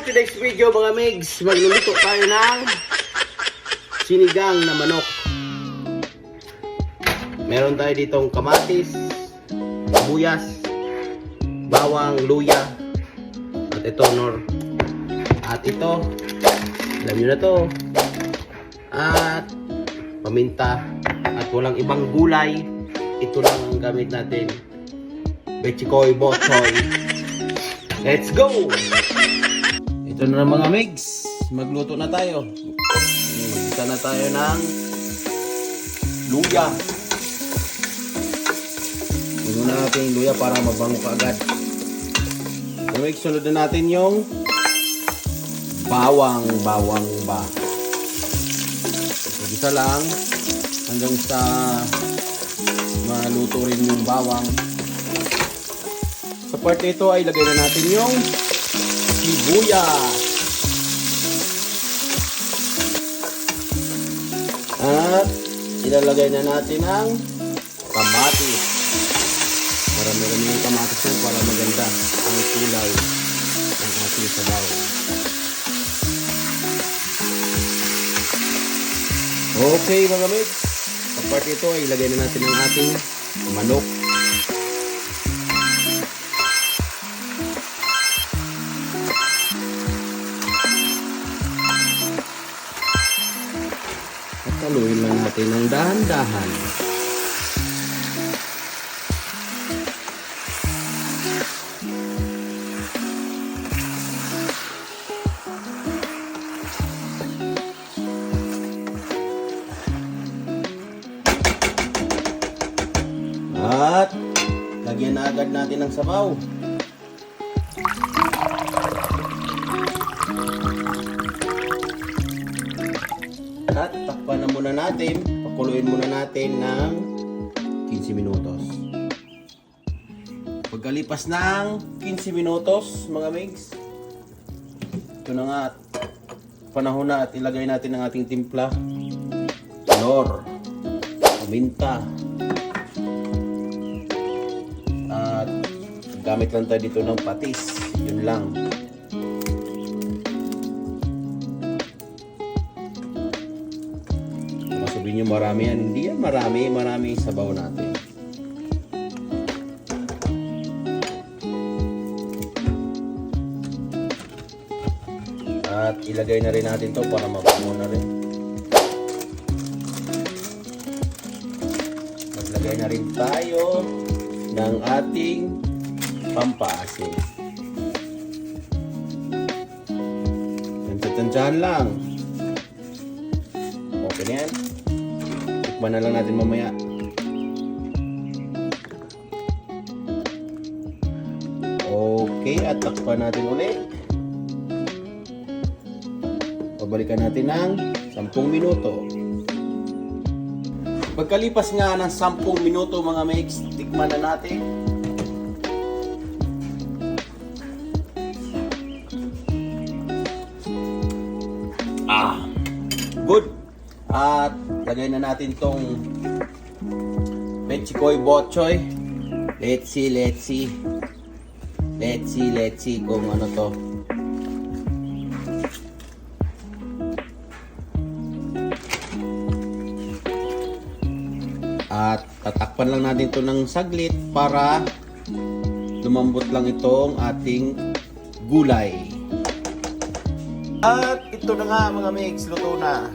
today's video mga migs, magluluto tayo ng sinigang na manok. Meron tayo ditong kamatis, sibuyas, bawang, luya, at ito at ito, alam nyo na to, at paminta, at walang ibang gulay. Ito lang ang gamit natin, Bechikoy Botchoy. Let's go! Ito na mga migs, magluto na tayo. Magluto na tayo ng luya. Muna natin yung luya para mabango ka agad. So migs, sunod na natin yung bawang ba. So, isa lang hanggang sa maluto rin yung bawang. Sa part ito ay lagay na natin yung sibuyas. At ilalagay na natin ang kamatis. Marami-rami yung kamatis yan para maganda ang kulay ng ating sabaw. Okay mga migs, sa part ito ay ilagay na natin ang ating manok. Haluin lang natin ng dahan-dahan. At lagyan na agad natin ng sabaw. At takpan na muna natin, pakuluin muna natin ng 15 minutos. Pagkalipas ng 15 minutos, mga migs, ito na nga, panahon na at ilagay natin ang ating timpla. Nor, paminta, at gamit lang tayo dito ng patis. Yun lang. Sabihin nyo marami yan, hindi yan marami sabaw natin. At ilagay na rin natin to para mabango na rin. Maglagay na rin tayo ng ating pampaasin. Tansyan lang. Okay na yan. Tikman na lang natin mamaya. Okay, at takpan natin ulit. Pabalikan natin ng 10 minuto. Pagkalipas nga ng 10 minuto mga migs, tikman na natin. Good. At lagay na natin tong Bechikoy Botchoy. Let's see kung ano to. At tatakpan lang natin to ng saglit para lumambot lang itong ating gulay. At ito na nga mga migs, luto na.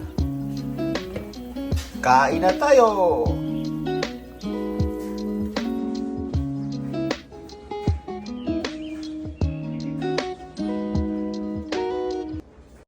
Kain na tayo!